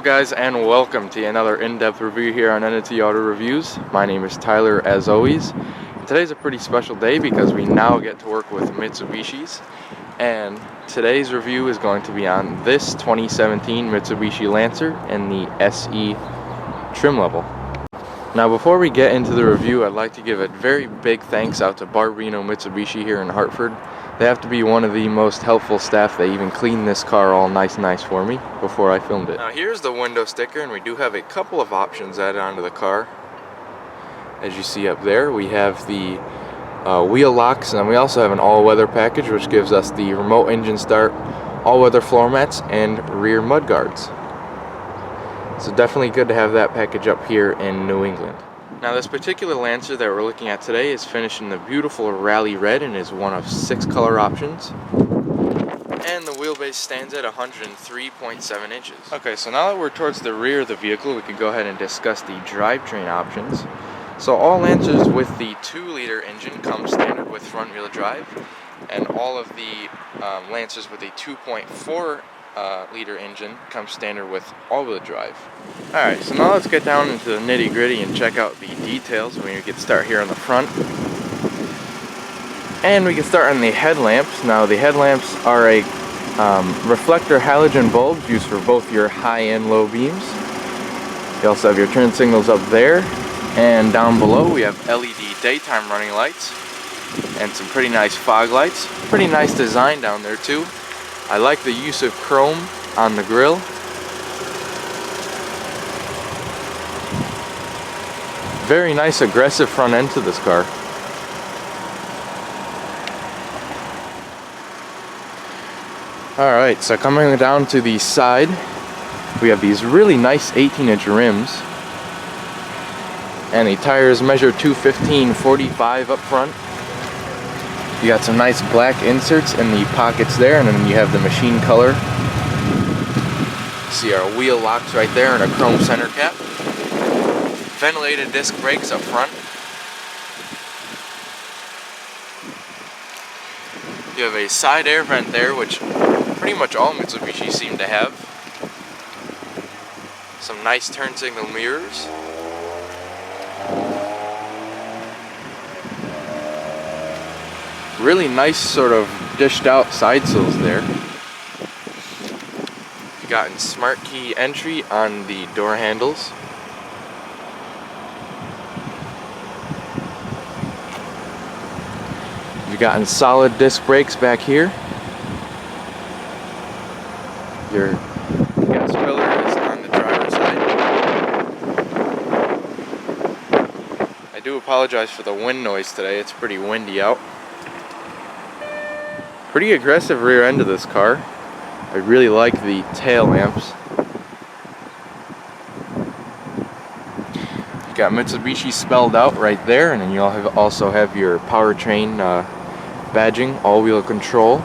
guys, and welcome to another in-depth review here on NNT Auto Reviews. My name is Tyler, as always. Today's a pretty special day because we now get to work with Mitsubishis, and today's review is going to be on this 2017 Mitsubishi Lancer in the SE trim level. Now before we get into the review, I'd like to give a very big thanks out to Barberino Mitsubishi here in Hartford. They have to be one of the most helpful staff. They even cleaned this car all nice for me before I filmed it. Now here's the window sticker, and we do have a couple of options added onto the car. As you see up there, we have the wheel locks, and we also have an all-weather package, which gives us the remote engine start, all-weather floor mats, and rear mud guards. So definitely good to have that package up here in New England. Now this particular Lancer that we're looking at today is finished in the beautiful rally red and is one of 6 color options. And the wheelbase stands at 103.7 inches. Okay, so now that we're towards the rear of the vehicle, we can go ahead and discuss the drivetrain options. So all Lancers with the 2-liter engine come standard with front-wheel drive, and all of the Lancers with a 2.4 liter engine comes standard with all-wheel drive. Alright, so now let's get down into the nitty-gritty and check out the details. We can start here on the front. And we can start on the headlamps. Now the headlamps are a reflector halogen bulbs used for both your high and low beams. You also have your turn signals up there. And down below we have LED daytime running lights and some pretty nice fog lights. Pretty nice design down there too. I like the use of chrome on the grille. Very nice aggressive front end to this car. Alright, so coming down to the side, we have these really nice 18-inch rims. And the tires measure 215/45 up front. You got some nice black inserts in the pockets there, and then you have the machine color. See our wheel locks right there and a chrome center cap. Ventilated disc brakes up front. You have a side air vent there, which pretty much all Mitsubishi seem to have. Some nice turn signal mirrors. Really nice sort of dished out side sills there. You've gotten smart key entry on the door handles. You've gotten solid disc brakes back here. Your gas filler is on the driver's side. I do apologize for the wind noise today. It's pretty windy out. Pretty aggressive rear end of this car. I really like the tail lamps. You've got Mitsubishi spelled out right there, and then you also have your powertrain badging, all-wheel control.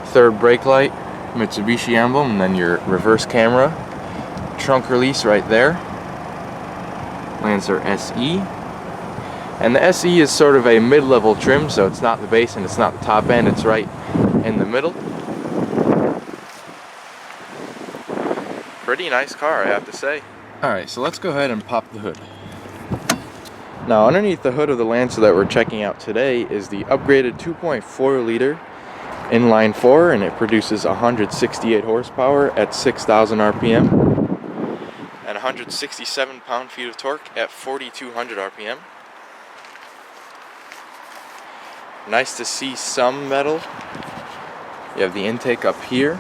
Third brake light, Mitsubishi emblem, and then your reverse camera. Trunk release right there. Lancer SE. And the SE is sort of a mid-level trim, so it's not the base and it's not the top end, it's right in the middle. Pretty nice car, I have to say. Alright, so let's go ahead and pop the hood. Now underneath the hood of the Lancer that we're checking out today is the upgraded 2.4 liter inline 4, and it produces 168 horsepower at 6,000 RPM and 167 pound-feet of torque at 4,200 RPM. Nice to see some metal. You have the intake up here.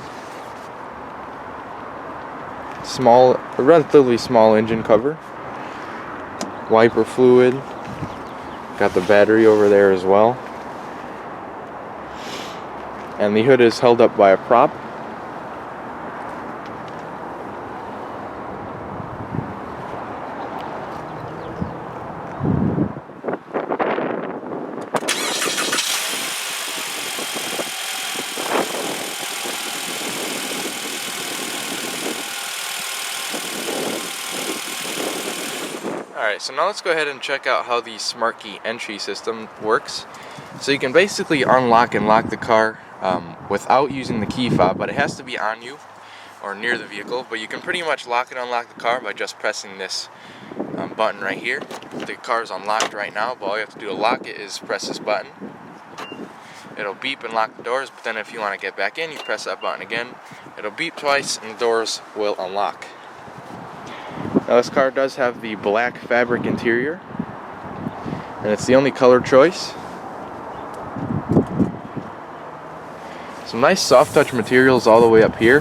A relatively small engine cover. Wiper fluid. Got the battery over there as well. And the hood is held up by a prop. Alright, so now let's go ahead and check out how the smart key entry system works. So you can basically unlock and lock the car without using the key fob, but it has to be on you or near the vehicle. But you can pretty much lock and unlock the car by just pressing this button right here. The car is unlocked right now, but all you have to do to lock it is press this button. It'll beep and lock the doors, but then if you want to get back in, you press that button again. It'll beep twice and the doors will unlock. Now this car does have the black fabric interior, and it's the only color choice. Some nice soft touch materials all the way up here.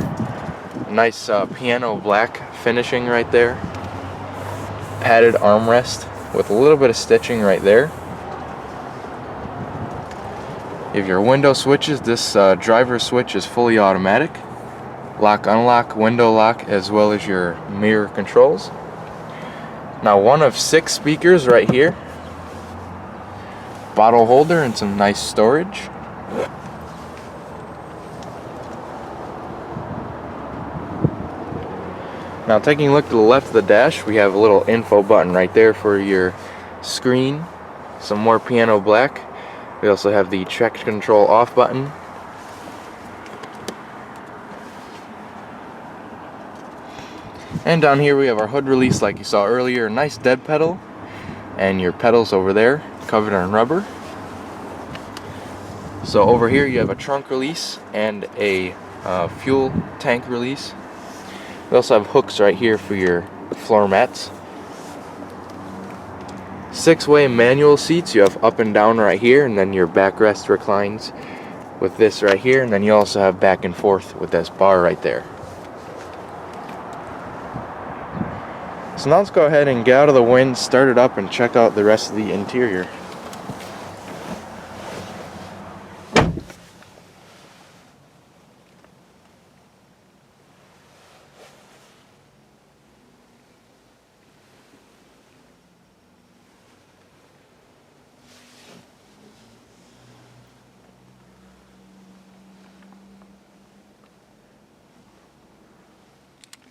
A nice piano black finishing right there. Padded armrest with a little bit of stitching right there. You have your window switches. This driver switch is fully automatic. Lock, unlock, window lock, as well as your mirror controls. Now one of 6 speakers right here. Bottle holder and some nice storage. Now taking a look to the left of the dash, we have a little info button right there for your screen. Some more piano black. We also have the traction control off button. And down here we have our hood release like you saw earlier. A nice dead pedal. And your pedals over there covered in rubber. So over here you have a trunk release and a fuel tank release. We also have hooks right here for your floor mats. 6-way manual seats. You have up and down right here, and then your backrest reclines with this right here, and then you also have back and forth with this bar right there. So now let's go ahead and get out of the wind, start it up, and check out the rest of the interior.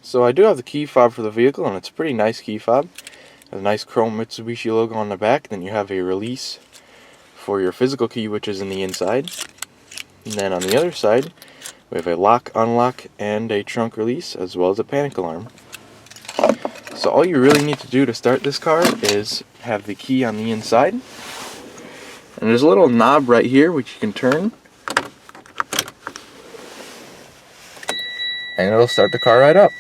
So I do have the key fob for the vehicle, and it's a pretty nice key fob. Has a nice chrome Mitsubishi logo on the back. Then you have a release for your physical key, which is in the inside. And then on the other side, we have a lock, unlock, and a trunk release, as well as a panic alarm. So all you really need to do to start this car is have the key on the inside. And there's a little knob right here which you can turn. And it'll start the car right up.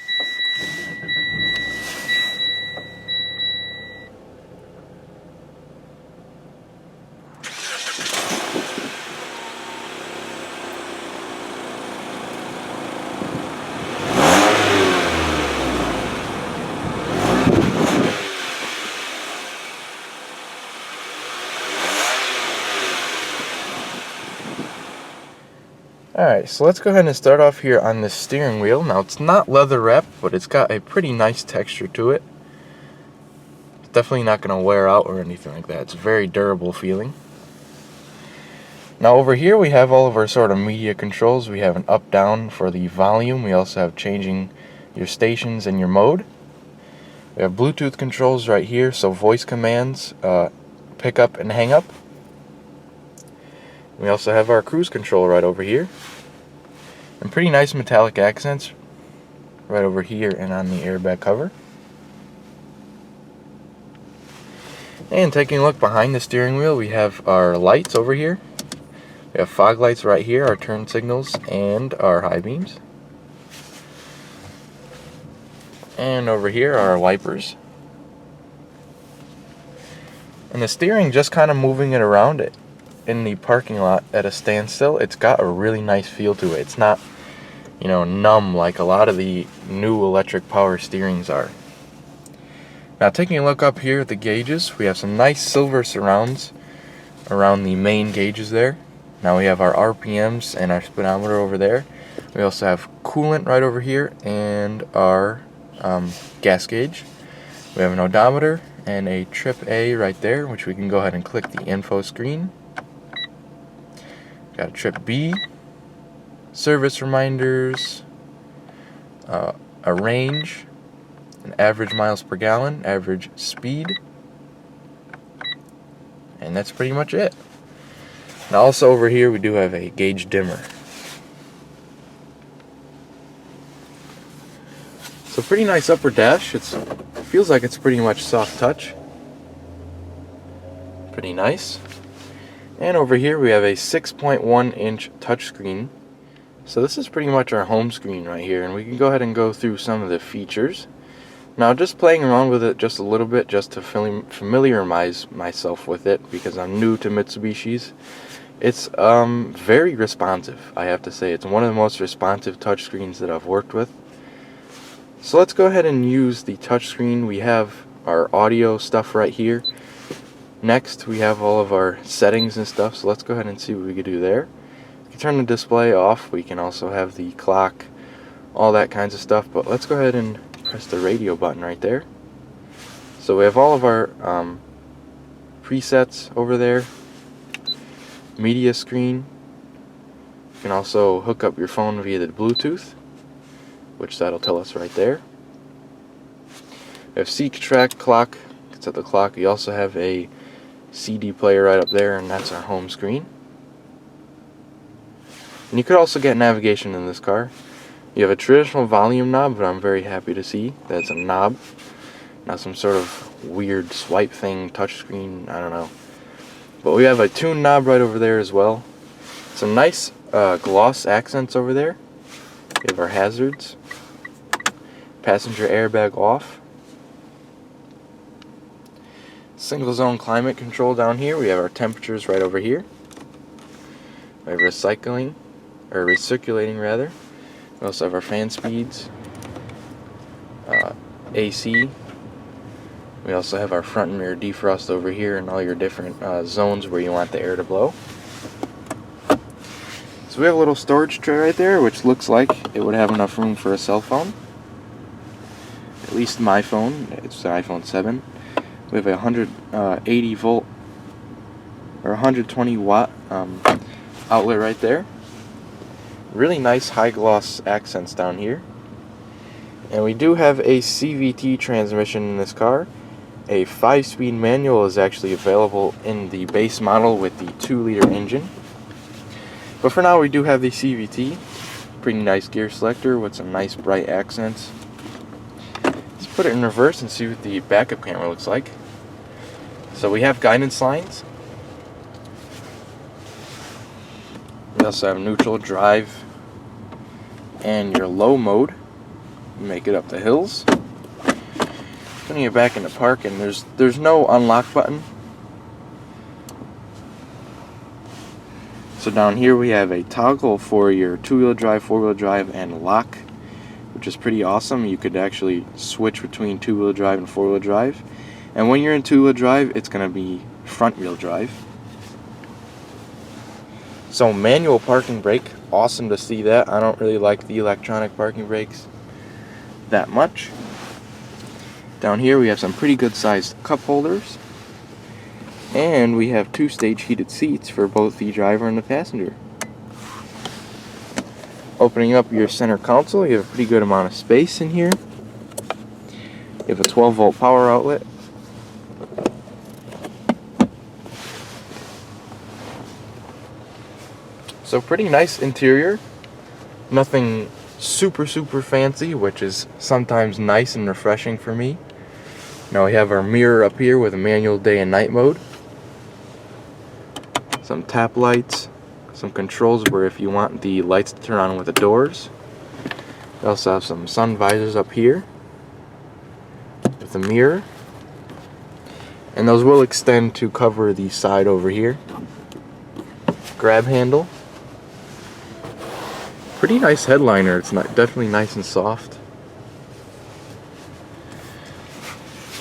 Alright, so let's go ahead and start off here on the steering wheel. Now it's not leather wrapped, but it's got a pretty nice texture to it. It's definitely not going to wear out or anything like that. It's a very durable feeling. Now over here we have all of our sort of media controls. We have an up down for the volume. We also have changing your stations and your mode. We have Bluetooth controls right here, so voice commands, pick up and hang up. We also have our cruise control right over here. And pretty nice metallic accents right over here and on the airbag cover. And taking a look behind the steering wheel, we have our lights over here. We have fog lights right here, our turn signals, and our high beams. And over here are our wipers. And the steering, just kind of moving it around it in the parking lot at a standstill, it's got a really nice feel to it. It's not, you know, numb like a lot of the new electric power steerings are. Now taking a look up here at the gauges, we have some nice silver surrounds around the main gauges there. Now we have our RPMs and our speedometer over there. We also have coolant right over here and our gas gauge. We have an odometer and a trip A right there, which we can go ahead and click the info screen. Got a trip B, service reminders, a range, an average miles per gallon, average speed, and that's pretty much it. Now also over here we do have a gauge dimmer. So pretty nice upper dash. It feels like it's pretty much soft touch. Pretty nice. And over here we have a 6.1 inch touchscreen. So this is pretty much our home screen right here, and we can go ahead and go through some of the features. Now, just playing around with it just a little bit, just to familiarize myself with it, because I'm new to Mitsubishis. It's very responsive, I have to say. It's one of the most responsive touchscreens that I've worked with. So let's go ahead and use the touchscreen. We have our audio stuff right here. Next, we have all of our settings and stuff, so let's go ahead and see what we can do there. We can turn the display off. We can also have the clock, all that kinds of stuff, but let's go ahead and press the radio button right there. So we have all of our presets over there. Media screen. You can also hook up your phone via the Bluetooth, which that'll tell us right there. We have seek, track, clock. You can set the clock. You also have a CD player right up there, and that's our home screen. And you could also get navigation in this car. You have a traditional volume knob, but I'm very happy to see that's a knob, not some sort of weird swipe thing, touchscreen, I don't know. But we have a tune knob right over there as well. Some nice gloss accents over there. We have our hazards, passenger airbag off. Single zone climate control down here. We have our temperatures right over here. We have recirculating rather. We also have our fan speeds, AC. We also have our front and rear defrost over here and all your different zones where you want the air to blow. So we have a little storage tray right there, which looks like it would have enough room for a cell phone. At least my phone, it's the iPhone 7. We have a 180 volt or 120 watt outlet right there. Really nice high gloss accents down here. And we do have a CVT transmission in this car. A 5-speed manual is actually available in the base model with the 2-liter engine. But for now we do have the CVT. Pretty nice gear selector with some nice bright accents. Let's put it in reverse and see what the backup camera looks like. So we have guidance lines. We also have neutral, drive, and your low mode. Make it up the hills. Putting it back into park, and there's no unlock button. So down here we have a toggle for your 2-wheel drive, 4-wheel drive, and lock, which is pretty awesome. You could actually switch between 2-wheel drive and 4-wheel drive. And when you're in 2-wheel drive, it's going to be front-wheel drive. So manual parking brake, awesome to see that. I don't really like the electronic parking brakes that much. Down here we have some pretty good sized cup holders. And we have 2-stage heated seats for both the driver and the passenger. Opening up your center console, you have a pretty good amount of space in here. You have a 12-volt power outlet. So pretty nice interior. Nothing super fancy, which is sometimes nice and refreshing for me. Now we have our mirror up here with a manual day and night mode. Some tap lights, some controls where if you want the lights to turn on with the doors. We also have some sun visors up here with a mirror. And those will extend to cover the side over here. Grab handle. Pretty nice headliner. It's definitely nice and soft.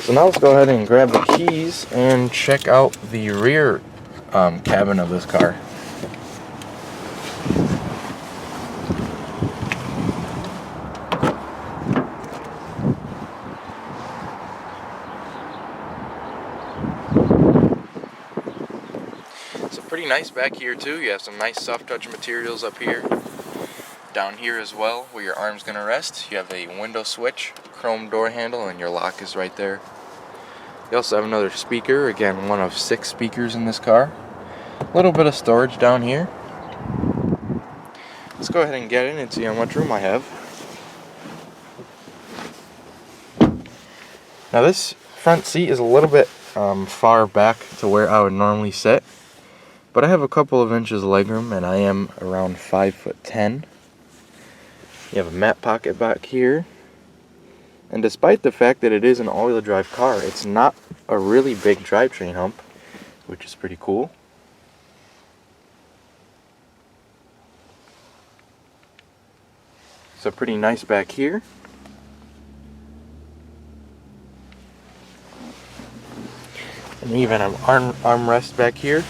So now let's go ahead and grab the keys and check out the rear cabin of this car. So pretty nice back here too. You have some nice soft touch materials up here. Down here as well, where your arm's gonna rest, you have a window switch, chrome door handle, and your lock is right there. You also have another speaker, again one of 6 speakers in this car. A little bit of storage down here. Let's go ahead and get in and see how much room I have. Now this front seat is a little bit far back to where I would normally sit, but I have a couple of inches of legroom and I am around 5'10". You have a mat pocket back here, and despite the fact that it is an all-wheel drive car, it's not a really big drivetrain hump, which is pretty cool. So pretty nice back here. And even an armrest back here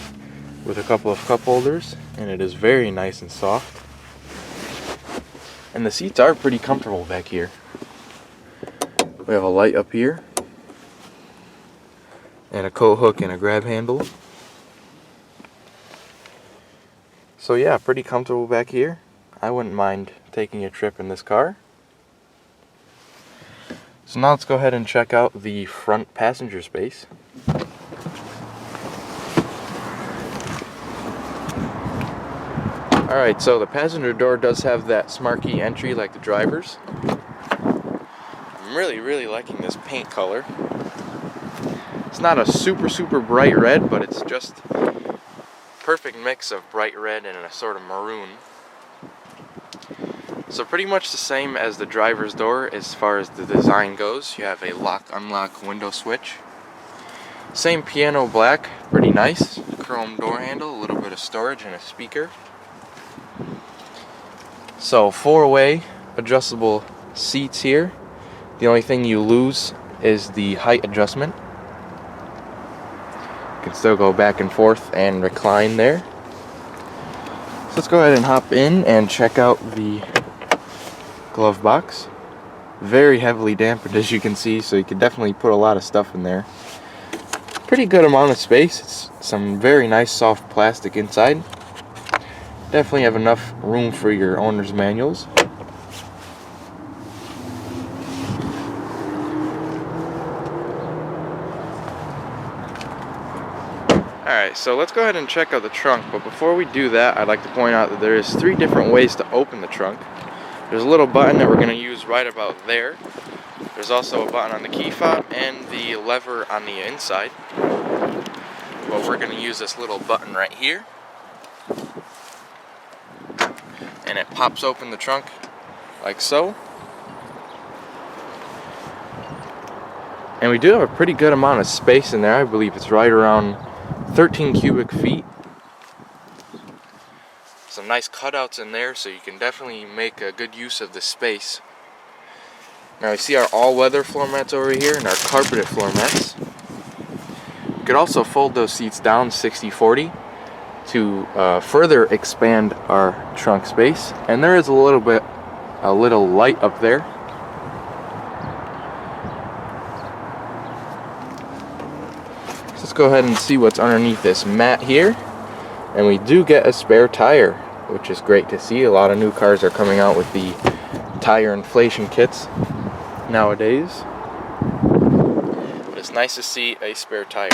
with a couple of cup holders, and it is very nice and soft. And the seats are pretty comfortable back here. We have a light up here, and a coat hook and a grab handle. So yeah, pretty comfortable back here. I wouldn't mind taking a trip in this car. So now let's go ahead and check out the front passenger space. Alright, so the passenger door does have that smart key entry like the driver's. I'm really liking this paint color. It's not a super bright red, but it's just perfect mix of bright red and a sort of maroon. So pretty much the same as the driver's door as far as the design goes. You have a lock-unlock window switch. Same piano black, pretty nice. Chrome door handle, a little bit of storage and a speaker. So 4-way adjustable seats here. The only thing you lose is the height adjustment. You can still go back and forth and recline there. So let's go ahead and hop in and check out the glove box. Very heavily dampened, as you can see, so you can definitely put a lot of stuff in there. Pretty good amount of space. It's some very nice soft plastic inside. Definitely have enough room for your owner's manuals. Alright, so let's go ahead and check out the trunk, but before we do that, I'd like to point out that there is 3 different ways to open the trunk. There's a little button that we're going to use right about there. There's also a button on the key fob and the lever on the inside. But we're going to use this little button right here. And it pops open the trunk like so. And we do have a pretty good amount of space in there. I believe it's right around 13 cubic feet. Some nice cutouts in there, so you can definitely make a good use of the space. Now we see our all-weather floor mats over here and our carpeted floor mats. You could also fold those seats down 60-40 to further expand our trunk space. And there is a little light up there. So let's go ahead and see what's underneath this mat here. And we do get a spare tire, which is great to see. A lot of new cars are coming out with the tire inflation kits nowadays. But it's nice to see a spare tire.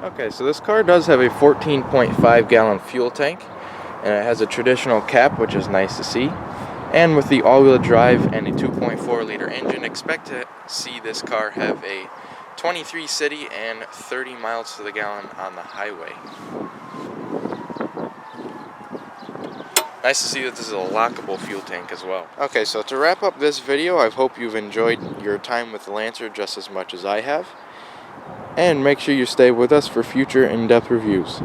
Okay, so this car does have a 14.5 gallon fuel tank, and it has a traditional cap, which is nice to see. And with the all-wheel drive and a 2.4 liter engine, expect to see this car have a 23 city and 30 miles to the gallon on the highway. Nice to see that this is a lockable fuel tank as well. Okay, so to wrap up this video, I hope you've enjoyed your time with the Lancer just as much as I have. And make sure you stay with us for future in-depth reviews.